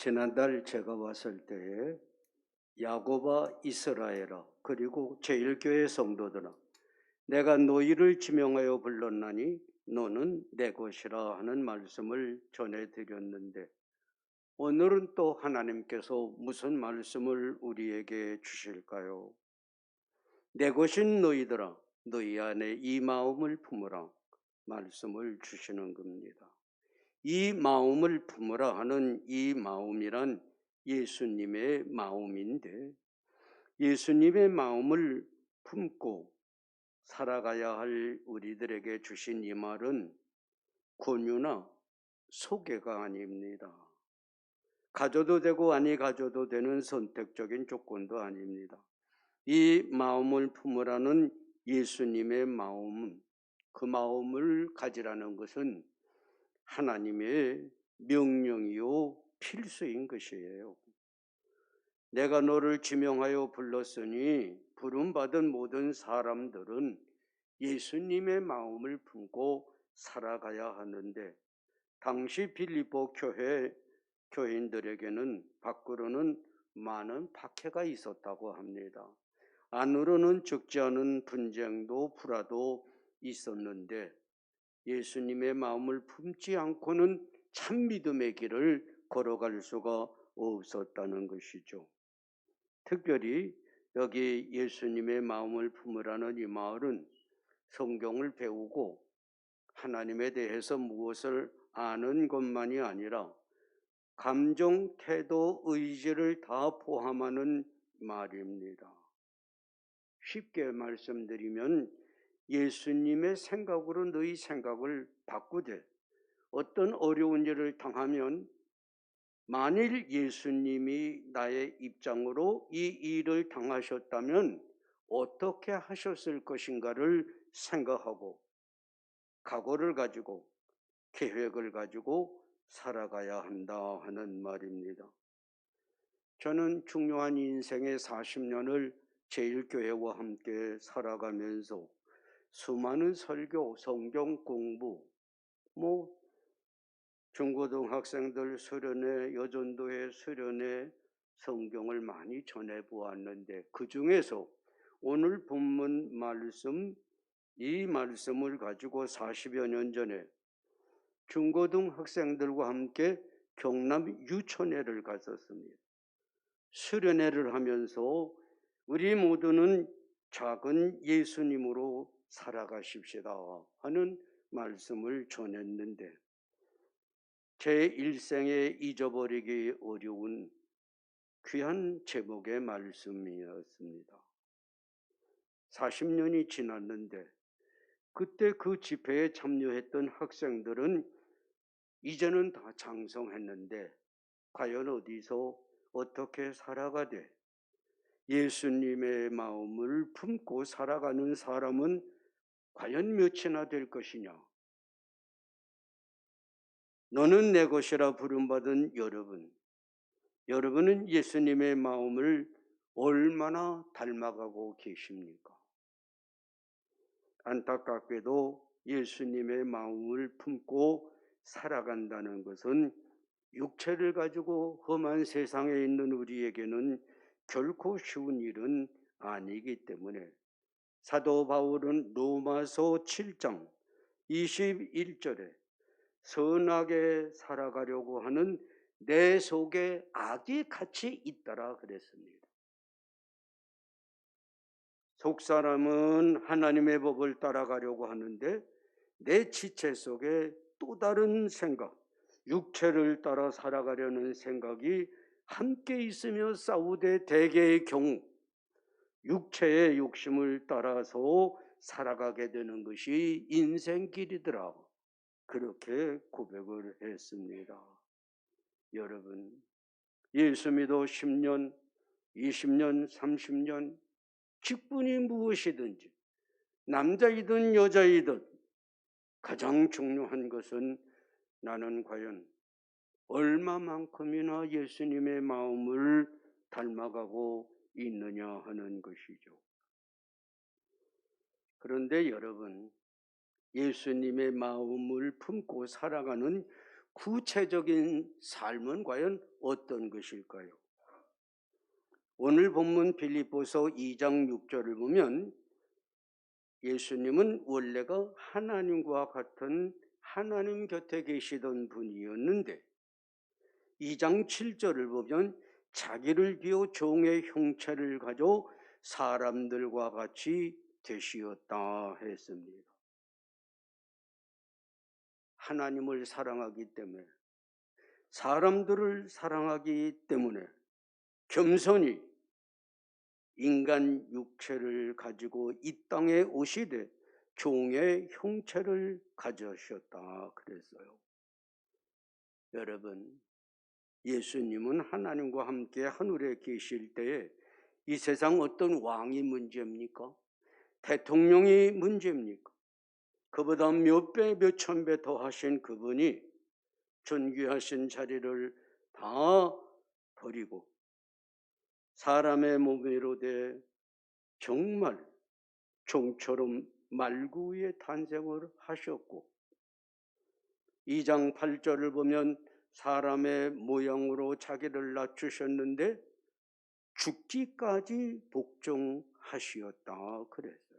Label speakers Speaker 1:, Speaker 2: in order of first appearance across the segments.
Speaker 1: 지난달 제가 왔을 때에 야고보 이스라엘아 그리고 제1교회 성도들아 내가 너희를 지명하여 불렀나니 너는 내 것이라 하는 말씀을 전해드렸는데 오늘은 또 하나님께서 무슨 말씀을 우리에게 주실까요? 내 것인 너희들아 너희 안에 이 마음을 품으라 말씀을 주시는 겁니다. 이 마음을 품으라 하는 이 마음이란 예수님의 마음인데 예수님의 마음을 품고 살아가야 할 우리들에게 주신 이 말은 권유나 소개가 아닙니다. 가져도 되고 아니 가져도 되는 선택적인 조건도 아닙니다. 이 마음을 품으라는 예수님의 마음은 그 마음을 가지라는 것은 하나님의 명령이요 필수인 것이에요. 내가 너를 지명하여 불렀으니 부름받은 모든 사람들은 예수님의 마음을 품고 살아가야 하는데 당시 빌립보 교회 교인들에게는 밖으로는 많은 박해가 있었다고 합니다. 안으로는 적지 않은 분쟁도 불화도 있었는데 예수님의 마음을 품지 않고는 참 믿음의 길을 걸어갈 수가 없었다는 것이죠. 특별히 여기 예수님의 마음을 품으라는 이 말은 성경을 배우고 하나님에 대해서 무엇을 아는 것만이 아니라 감정, 태도, 의지를 다 포함하는 말입니다. 쉽게 말씀드리면 예수님의 생각으로 너희 생각을 바꾸되 어떤 어려운 일을 당하면 만일 예수님이 나의 입장으로 이 일을 당하셨다면 어떻게 하셨을 것인가를 생각하고 각오를 가지고 계획을 가지고 살아가야 한다 하는 말입니다. 저는 중요한 인생의 40년을 제1교회와 함께 살아가면서 수많은 설교, 성경 공부, 중고등학생들 수련회, 여전도회 수련회 성경을 많이 전해보았는데 그 중에서 오늘 본문 말씀, 이 말씀을 가지고 40여 년 전에 중고등학생들과 함께 경남 유천회를 갔었습니다. 수련회를 하면서 우리 모두는 작은 예수님으로 살아가십시다 하는 말씀을 전했는데 제 일생에 잊어버리기 어려운 귀한 제목의 말씀이었습니다. 40년이 지났는데 그때 그 집회에 참여했던 학생들은 이제는 다 장성했는데 과연 어디서 어떻게 살아가되 예수님의 마음을 품고 살아가는 사람은 과연 몇이나 될 것이냐? 너는 내 것이라 부름받은 여러분은 예수님의 마음을 얼마나 닮아가고 계십니까? 안타깝게도 예수님의 마음을 품고 살아간다는 것은 육체를 가지고 험한 세상에 있는 우리에게는 결코 쉬운 일은 아니기 때문에 사도 바울은 로마서 7장 21절에 선하게 살아가려고 하는 내 속에 악이 같이 있더라 그랬습니다. 속사람은 하나님의 법을 따라가려고 하는데 내 지체 속에 또 다른 생각, 육체를 따라 살아가려는 생각이 함께 있으며 싸우되 대개의 경우 육체의 욕심을 따라서 살아가게 되는 것이 인생길이더라. 그렇게 고백을 했습니다. 여러분, 예수 믿어 10년, 20년, 30년, 직분이 무엇이든지 남자이든 여자이든 가장 중요한 것은 나는 과연 얼마만큼이나 예수님의 마음을 닮아가고 있느냐 하는 것이죠. 그런데 여러분, 예수님의 마음을 품고 살아가는 구체적인 삶은 과연 어떤 것일까요? 오늘 본문 빌립보서 2장 6절을 보면 예수님은 원래가 하나님과 같은 하나님 곁에 계시던 분이었는데 2장 7절을 보면 자기를 비워 종의 형체를 가져 사람들과 같이 되시었다 했습니다. 하나님을 사랑하기 때문에, 사람들을 사랑하기 때문에 겸손히 인간 육체를 가지고 이 땅에 오시되 종의 형체를 가져셨다 그랬어요. 여러분, 예수님은 하나님과 함께 하늘에 계실 때에 이 세상 어떤 왕이 문제입니까? 대통령이 문제입니까? 그보다 몇 배, 몇 천 배 더 하신 그분이 존귀하신 자리를 다 버리고 사람의 몸으로 돼 정말 종처럼 말구 위에 탄생을 하셨고 2장 8절을 보면 사람의 모양으로 자기를 낮추셨는데 죽기까지 복종하시었다 그랬어요.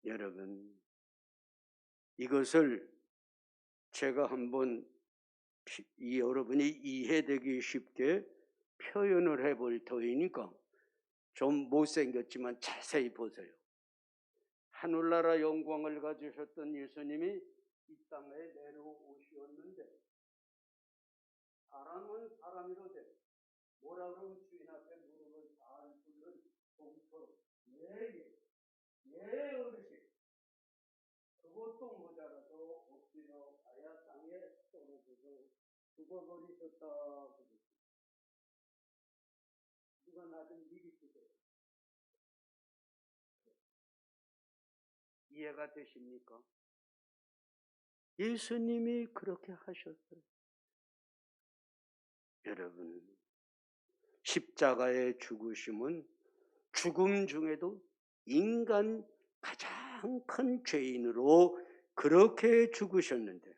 Speaker 1: 여러분, 이것을 제가 한번 여러분이 이해되기 쉽게 표현을 해볼 터이니까 좀 못생겼지만 자세히 보세요. 하늘나라 영광을 가지셨던 예수님이 이 땅에 내려오셨는데 사람은 사람이로되 뭐라 그러면 주인 앞에 무릎을 잘 꿇는 종처럼 예 어르신 그것도 모자라도 엎드려 가야 땅에 떨어져서 죽어버리셨다. 누가 나좀 미리 주세요. 이해가 되십니까? 예수님이 그렇게 하셨어요. 여러분, 십자가의 죽으심은 죽음 중에도 인간 가장 큰 죄인으로 그렇게 죽으셨는데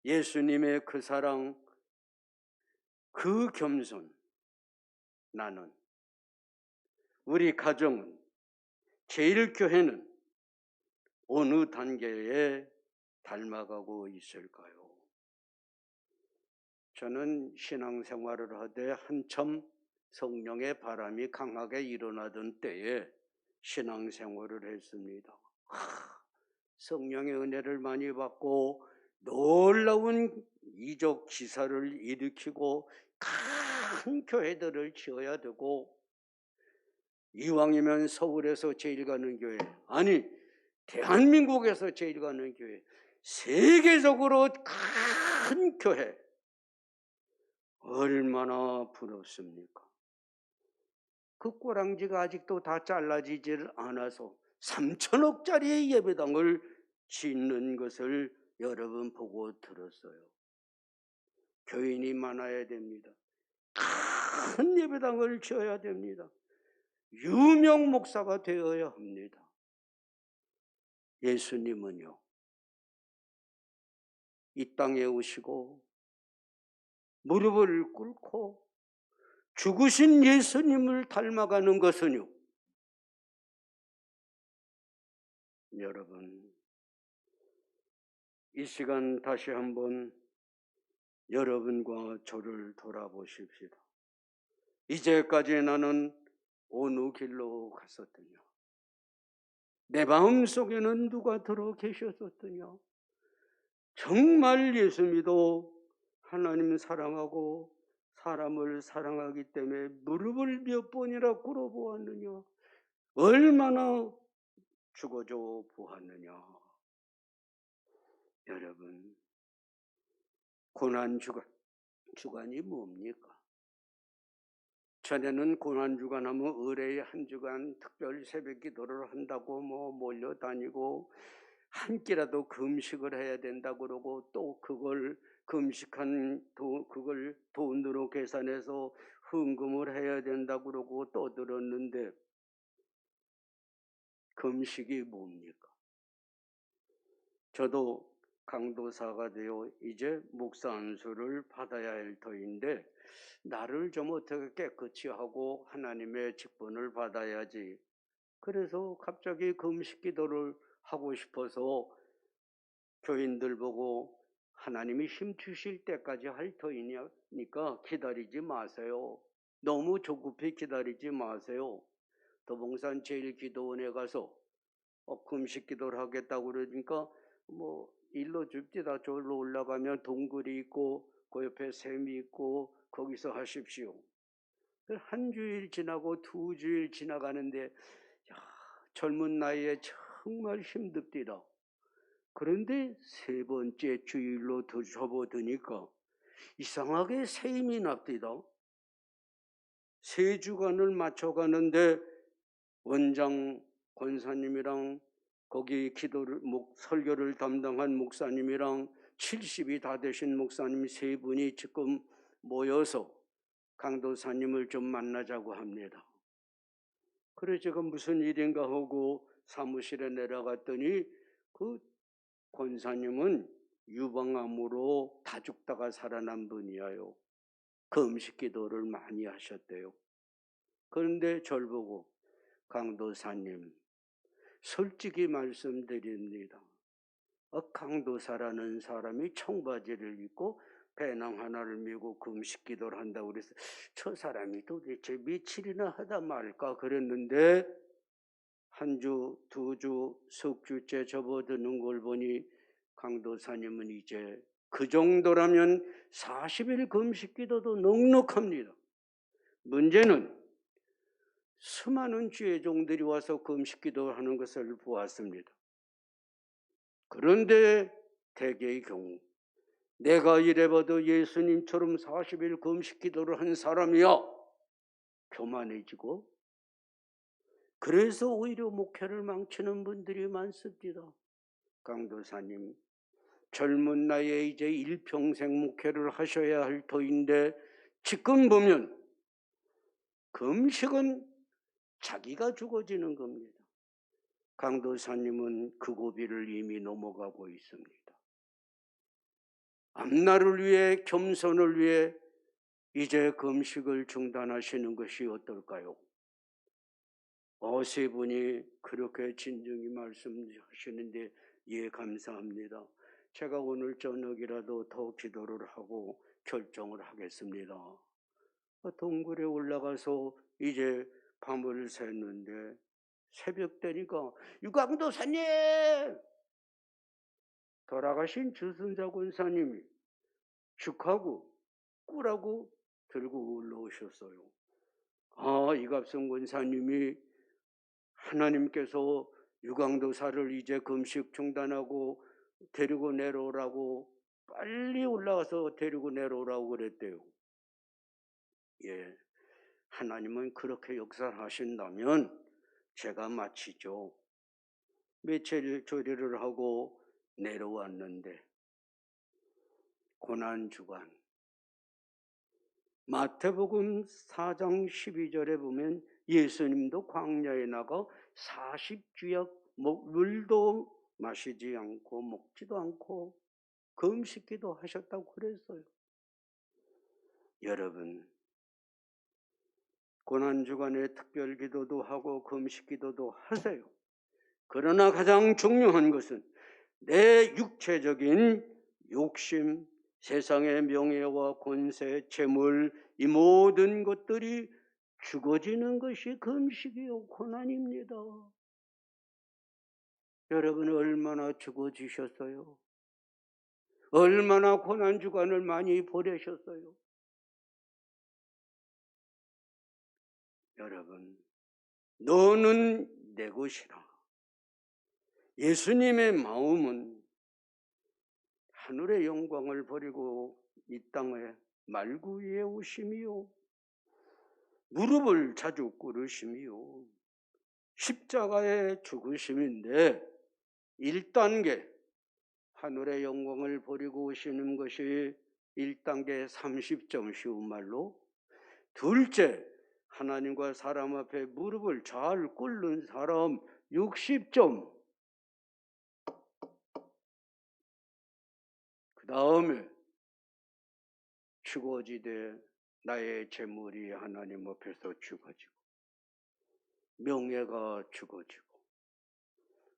Speaker 1: 예수님의 그 사랑, 그 겸손, 나는, 우리 가정은, 제일교회는 어느 단계에 닮아가고 있을까요? 저는 신앙생활을 하되 한참 성령의 바람이 강하게 일어나던 때에 신앙생활을 했습니다. 성령의 은혜를 많이 받고 놀라운 이적 기사를 일으키고 큰 교회들을 지어야 되고 이왕이면 서울에서 제일 가는 교회, 아니 대한민국에서 제일 가는 교회, 세계적으로 큰 교회, 얼마나 부럽습니까? 그 꼬랑지가 아직도 다 잘라지질 않아서 3천억짜리 예배당을 짓는 것을 여러분 보고 들었어요. 교인이 많아야 됩니다. 큰 예배당을 지어야 됩니다. 유명 목사가 되어야 합니다. 예수님은요, 이 땅에 오시고 무릎을 꿇고 죽으신 예수님을 닮아가는 것은요, 여러분, 이 시간 다시 한번 여러분과 저를 돌아보십시다. 이제까지 나는 어느 길로 갔었더냐? 내 마음속에는 누가 들어 계셨었더냐? 정말 예수 믿어 하나님 사랑하고 사람을 사랑하기 때문에 무릎을 몇 번이나 꿇어보았느냐? 얼마나 죽어줘 보았느냐? 여러분, 고난주간이 뭡니까? 전에는 고난주간 하면 의뢰의 한 주간 특별 새벽 기도를 한다고 몰려다니고 한 끼라도 금식을 해야 된다고 그러고 또 그걸 금식한 그걸 돈으로 계산해서 헌금을 해야 된다고 그러고 또 들었는데 금식이 뭡니까? 저도 강도사가 되어 이제 목사 안수를 받아야 할 터인데 나를 좀 어떻게 깨끗이 하고 하나님의 직분을 받아야지. 그래서 갑자기 금식 기도를 하고 싶어서 교인들 보고 하나님이 힘 주실 때까지 할 터이니까 기다리지 마세요. 너무 조급히 기다리지 마세요. 도봉산 제일기도원에 가서 금식 기도를 하겠다고 그러니까 뭐 일로 줍디다 저기로 올라가면 동굴이 있고 그 옆에 샘이 있고 거기서 하십시오. 한 주일 지나고 두 주일 지나가는데 야, 젊은 나이에 정말 힘듭디다. 그런데 세 번째 주일로 더 접어드니까 이상하게 새 힘이 납디다. 세 주간을 맞춰가는데 원장 권사님이랑 거기 설교를 담당한 목사님이랑 70이 다 되신 목사님 세 분이 지금 모여서 강도사님을 좀 만나자고 합니다. 그래 제가 무슨 일인가 하고 사무실에 내려갔더니 그 권사님은 유방암으로 다 죽다가 살아난 분이에요. 금식 기도를 많이 하셨대요. 그런데 절 보고 강도사님, 솔직히 말씀드립니다. 강도사라는 사람이 청바지를 입고 배낭 하나를 메고 금식 기도를 한다고 그래서 저 사람이 도대체 며칠이나 하다 말까 그랬는데 한 주, 두 주, 석 주째 접어드는 걸 보니 강도사님은 이제 그 정도라면 40일 금식 기도도 넉넉합니다. 문제는 수많은 죄종들이 와서 금식 기도를 하는 것을 보았습니다. 그런데 대개의 경우 내가 이래봐도 예수님처럼 40일 금식 기도를 한 사람이야 교만해지고 그래서 오히려 목회를 망치는 분들이 많습니다. 강도사님, 젊은 나이에 이제 일평생 목회를 하셔야 할 터인데 지금 보면 금식은 자기가 죽어지는 겁니다. 강도사님은 그 고비를 이미 넘어가고 있습니다. 앞날을 위해 겸손을 위해 이제 금식을 중단하시는 것이 어떨까요? 세 분이 그렇게 진정히 말씀하시는데 예 감사합니다. 제가 오늘 저녁이라도 더 기도를 하고 결정을 하겠습니다. 동굴에 올라가서 이제 밤을 샜는데 새벽 되니까 유광도사님! 돌아가신 주순자 권사님이 죽하고 꿀하고 들고 올라오셨어요. 이갑성 권사님이 하나님께서 유광도사를 이제 금식 중단하고 데리고 내려오라고 빨리 올라가서 데리고 내려오라고 그랬대요. 예, 하나님은 그렇게 역사를 하신다면 제가 마치죠. 며칠 조리를 하고 내려왔는데 고난주간 마태복음 4장 12절에 보면 예수님도 광야에 나가 40주약 물도 마시지 않고 먹지도 않고 금식기도 하셨다고 그랬어요. 여러분 고난주간에 특별기도도 하고 금식기도도 하세요. 그러나 가장 중요한 것은 내 육체적인 욕심, 세상의 명예와 권세, 재물 이 모든 것들이 죽어지는 것이 금식이요 고난입니다. 여러분 얼마나 죽어지셨어요? 얼마나 고난주간을 많이 보내셨어요? 여러분 너는 내 것이라. 예수님의 마음은 하늘의 영광을 버리고 이 땅에 말구 위에 오심이요 무릎을 자주 꿇으심이요 십자가의 죽으심인데 1단계 하늘의 영광을 버리고 오시는 것이 1단계 30점 쉬운 말로, 둘째 하나님과 사람 앞에 무릎을 잘 꿇는 사람 60점. 다음에 죽어지되 나의 재물이 하나님 앞에서 죽어지고 명예가 죽어지고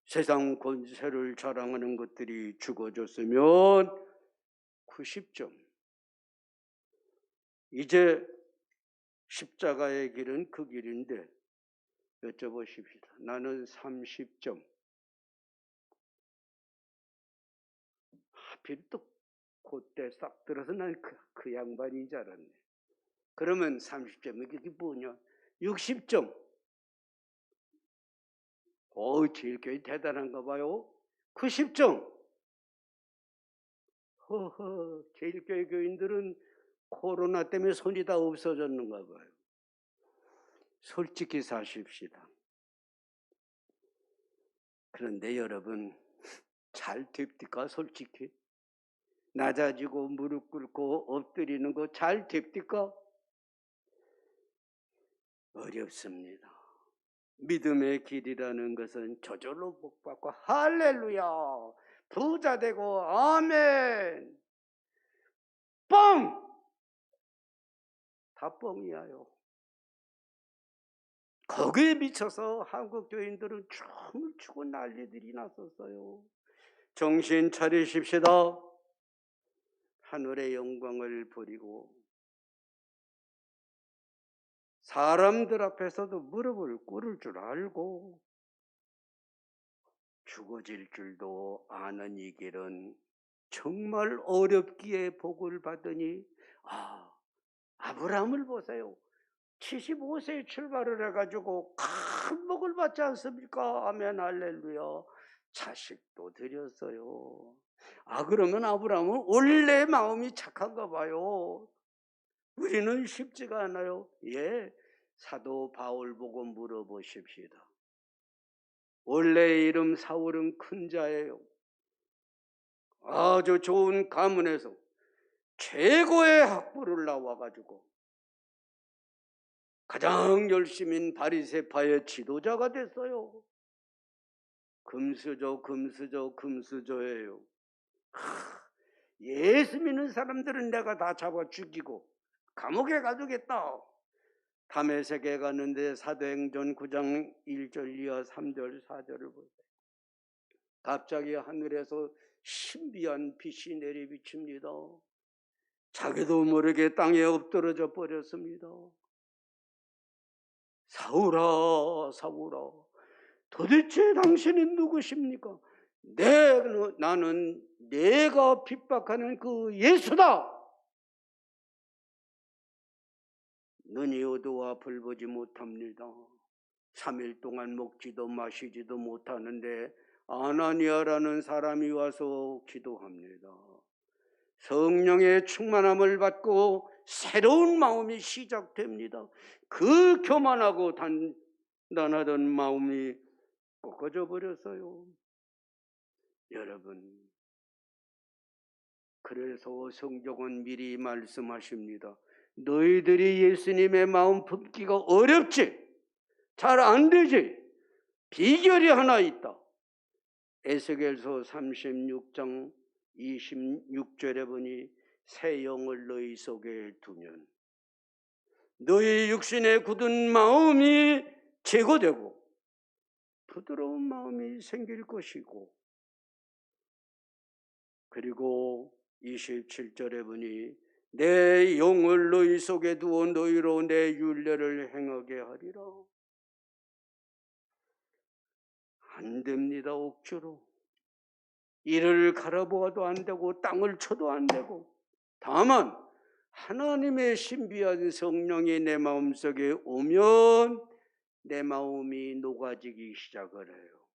Speaker 1: 세상 권세를 자랑하는 것들이 죽어졌으면 90점. 이제 십자가의 길은 그 길인데 여쭤보십시다. 나는 30점. 하필 또 그때 싹 들어서 난 그 양반인 줄 알았네. 그러면 30점이 그게 뭐냐? 60점. 제일 교회 대단한가 봐요. 90점. 허허, 제일 교회 교인들은 코로나 때문에 손이 다 없어졌는가 봐요. 솔직히 사십시다. 그런데 여러분, 잘 됩니까? 솔직히 낮아지고 무릎 꿇고 엎드리는 거 잘 됩니까? 어렵습니다. 믿음의 길이라는 것은 저절로 복받고 할렐루야 부자 되고 아멘 뻥! 다 뻥이야요. 거기에 미쳐서 한국 교인들은 춤을 추고 난리들이 났었어요. 정신 차리십시다. 하늘의 영광을 버리고 사람들 앞에서도 무릎을 꿇을 줄 알고 죽어질 줄도 아는 이 길은 정말 어렵기에 복을 받으니 아브라함을 보세요. 75세에 출발을 해가지고 큰 복을 받지 않습니까? 아멘 할렐루야. 자식도 드렸어요. 그러면 아브라함은 원래 마음이 착한가 봐요. 우리는 쉽지가 않아요. 사도 바울 보고 물어보십시다. 원래 이름 사울은 큰 자예요. 아주 좋은 가문에서 최고의 학부를 나와가지고 가장 열심인 바리새파의 지도자가 됐어요. 금수저예요. 예수 믿는 사람들은 내가 다 잡아 죽이고 감옥에 가두겠다. 다메섹에 갔는데 사도행전 9장 1절 이하 3절 4절을 보세요. 갑자기 하늘에서 신비한 빛이 내리비칩니다. 자기도 모르게 땅에 엎드러져 버렸습니다. 사울아 사울아 도대체 당신은 누구십니까? 나는 내가 핍박하는 그 예수다. 눈이 어두워 불 보지 못합니다. 3일 동안 먹지도 마시지도 못하는데 아나니아라는 사람이 와서 기도합니다. 성령의 충만함을 받고 새로운 마음이 시작됩니다. 그 교만하고 단단하던 마음이 꺾어져 버렸어요. 여러분, 그래서 성경은 미리 말씀하십니다. 너희들이 예수님의 마음 품기가 어렵지, 잘 안 되지. 비결이 하나 있다. 에스겔서 36장 26절에 보니 새 영을 너희 속에 두면 너희 육신의 굳은 마음이 제거되고 부드러운 마음이 생길 것이고, 그리고 27절에 보니 내 영을 너희 속에 두어 너희로 내 율례를 행하게 하리라. 안 됩니다. 억지로. 이를 갈아보아도 안 되고 땅을 쳐도 안 되고, 다만 하나님의 신비한 성령이 내 마음속에 오면 내 마음이 녹아지기 시작을 해요.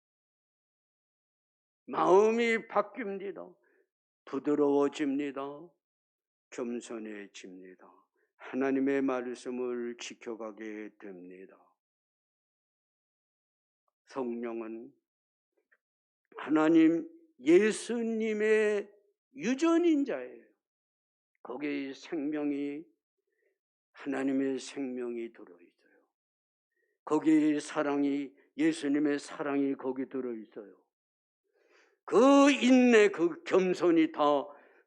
Speaker 1: 마음이 바뀝니다. 부드러워집니다. 겸손해집니다. 하나님의 말씀을 지켜가게 됩니다. 성령은 하나님 예수님의 유전인자예요. 거기에 생명이, 하나님의 생명이 들어있어요. 거기에 사랑이, 예수님의 사랑이 거기 들어있어요. 그 인내, 그 겸손이 다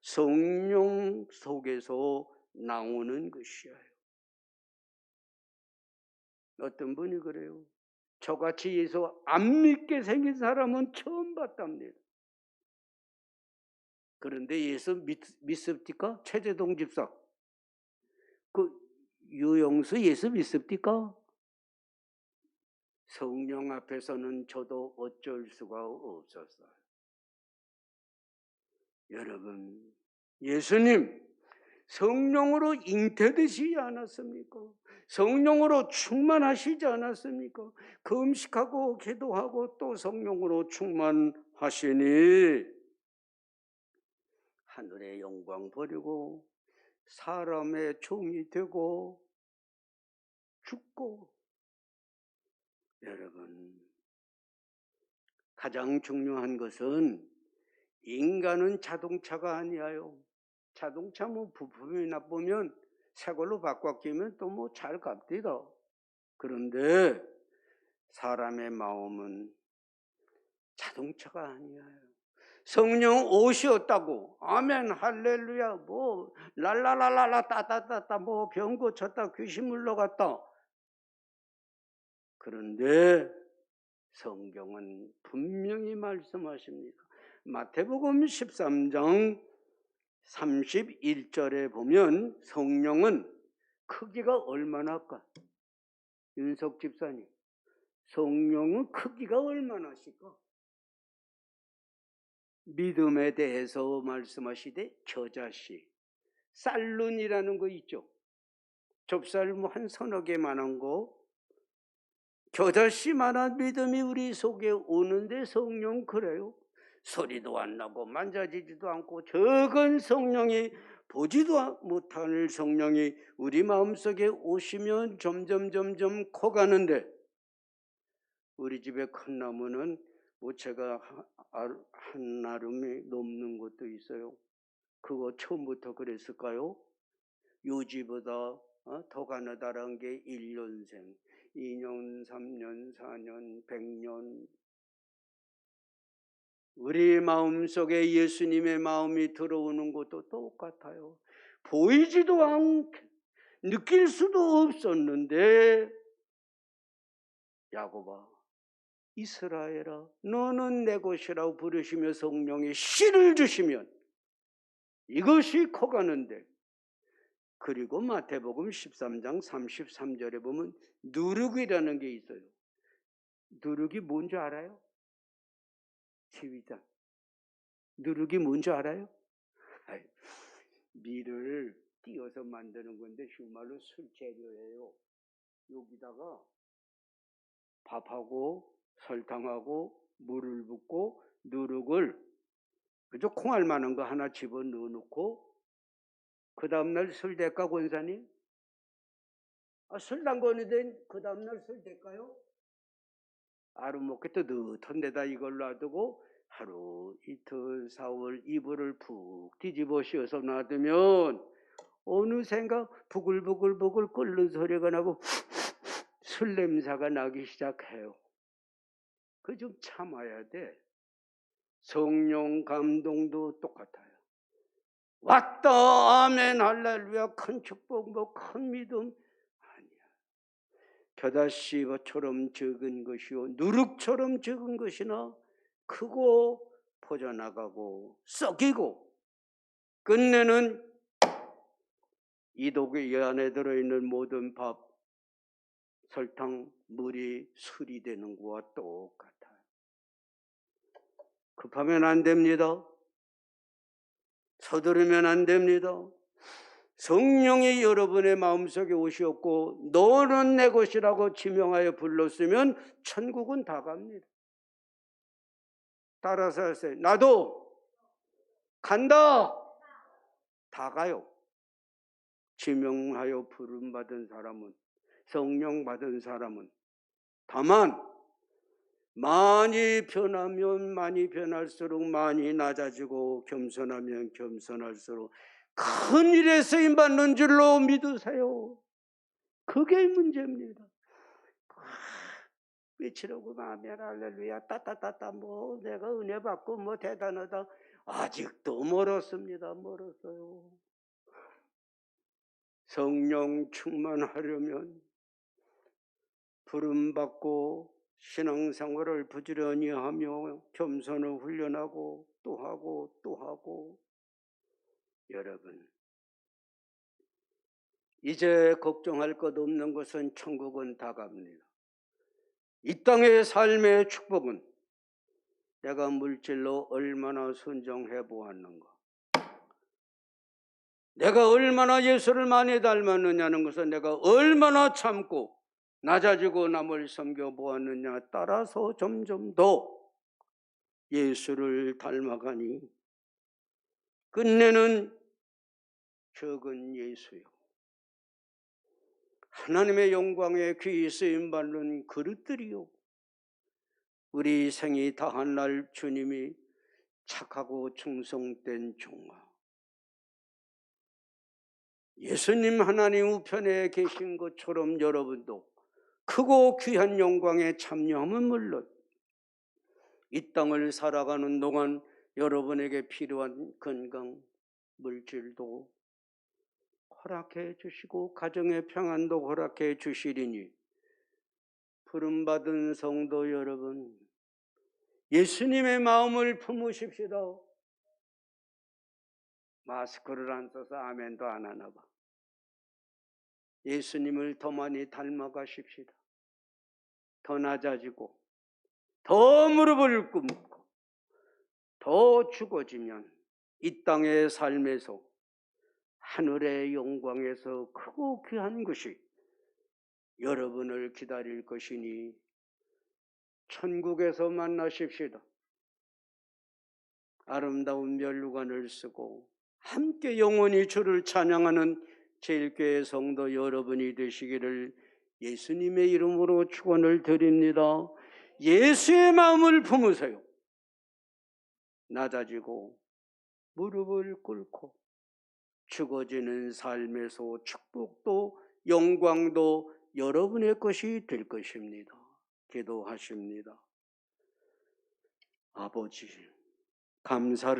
Speaker 1: 성령 속에서 나오는 것이에요. 어떤 분이 그래요. 저같이 예수 안 믿게 생긴 사람은 처음 봤답니다. 그런데 예수 믿습니까? 최재동 집사. 그 유영수 예수 믿습니까? 성령 앞에서는 저도 어쩔 수가 없었어요. 여러분, 예수님 성령으로 잉태되시지 않았습니까? 성령으로 충만하시지 않았습니까? 금식하고 기도하고 또 성령으로 충만하시니 하늘의 영광 버리고 사람의 종이 되고 죽고. 여러분, 가장 중요한 것은 인간은 자동차가 아니에요. 자동차 뭐 부품이 나쁘면 새 걸로 바꿔 끼면 또 뭐 잘 갑디다. 그런데 사람의 마음은 자동차가 아니에요. 성령 오셨다고 아멘 할렐루야 뭐 랄랄랄랄라 따따따따 뭐 병 고쳤다 귀신 물러갔다. 그런데 성경은 분명히 말씀하십니다. 마태복음 13장 31절에 보면 성령은 크기가 얼마나 할까? 윤석 집사님, 성령은 크기가 얼마나 하실까? 믿음에 대해서 말씀하시되 겨자씨, 쌀룬이라는 거 있죠. 좁쌀 뭐 한 서너 개만한 거, 겨자씨만한 믿음이 우리 속에 오는데 성령 그래요. 소리도 안 나고 만져지지도 않고 적은 성령이 보지도 못할 성령이 우리 마음속에 오시면 점점 커가는데, 우리 집에 큰 나무는 모체가 한 나름이 넘는 것도 있어요. 그거 처음부터 그랬을까요? 요지보다 더 가느다란 게 1년생, 2년, 3년, 4년, 100년. 우리 마음속에 예수님의 마음이 들어오는 것도 똑같아요. 보이지도 않게 느낄 수도 없었는데 야고보아 이스라엘아 너는 내 것이라고 부르시며 성령의 씨를 주시면 이것이 커가는데, 그리고 마태복음 13장 33절에 보면 누룩이라는 게 있어요. 누룩이 뭔지 알아요? 지휘자. 누룩이 뭔지 알아요? 밀을 띄어서 만드는 건데 쉬운 말로 술재료예요. 여기다가 밥하고 설탕하고 물을 붓고 누룩을 그저 콩알 만한 거 하나 집어넣어 놓고 그 다음날 술 될까 권사님? 술 담그는데 그 다음날 술 될까요? 하루 먹게 뜨뜻한 데다 이걸 놔두고 하루 이틀 사흘 이불을 푹 뒤집어 씌워서 놔두면 어느샌가 부글부글 끓는 소리가 나고 술 냄새가 나기 시작해요. 그 좀 참아야 돼. 성령 감동도 똑같아요. 왔다 아멘 할렐루야 큰 축복 뭐 큰 믿음 아니야. 겨자씨처럼 적은 것이요 누룩처럼 적은 것이나 크고 퍼져나가고 썩이고 끝내는 이독의 안에 들어있는 모든 밥, 설탕, 물이 술이 되는 것과 똑같아요. 급하면 안 됩니다. 서두르면 안 됩니다. 성령이 여러분의 마음속에 오셨고 너는 내 것이라고 지명하여 불렀으면 천국은 다 갑니다. 따라서 하세요. 나도 간다. 다 가요. 지명하여 부름받은 사람은, 성령 받은 사람은. 다만 많이 변하면 많이 변할수록 많이 낮아지고 겸손하면 겸손할수록 큰 일에 쓰임받는 줄로 믿으세요. 그게 문제입니다. 외치려고 하면 할렐루야 따따따따 뭐 내가 은혜 받고 뭐 대단하다 아직도 멀었습니다. 멀었어요. 성령 충만하려면 부름받고 신앙생활을 부지런히 하며 겸손을 훈련하고 또 하고 또 하고. 여러분, 이제 걱정할 것 없는 것은 천국은 다가옵니다. 이 땅의 삶의 축복은 내가 물질로 얼마나 순종해 보았는가, 내가 얼마나 예수를 많이 닮았느냐는 것은 내가 얼마나 참고 낮아지고 남을 섬겨 보았느냐 따라서 점점 더 예수를 닮아가니 끝내는 적은 예수요, 하나님의 영광에 귀히 쓰임받는 그릇들이요, 우리 생이 다한 날 주님이 착하고 충성된 종아, 예수님 하나님 우편에 계신 것처럼 여러분도 크고 귀한 영광에 참여함은 물론 이 땅을 살아가는 동안 여러분에게 필요한 건강, 물질도 허락해 주시고 가정의 평안도 허락해 주시리니 부름받은 성도 여러분, 예수님의 마음을 품으십시다. 마스크를 안 써서 아멘도 안 하나 봐. 예수님을 더 많이 닮아가십시다. 더 낮아지고 더 무릎을 꿇고 더 죽어지면 이 땅의 삶에서 하늘의 영광에서 크고 귀한 것이 여러분을 기다릴 것이니 천국에서 만나십시다. 아름다운 면류관을 쓰고 함께 영원히 주를 찬양하는 제일교회 성도 여러분이 되시기를 예수님의 이름으로 축원을 드립니다. 예수의 마음을 품으세요. 낮아지고 무릎을 꿇고 죽어지는 삶에서 축복도 영광도 여러분의 것이 될 것입니다. 기도하십니다. 아버지, 감사를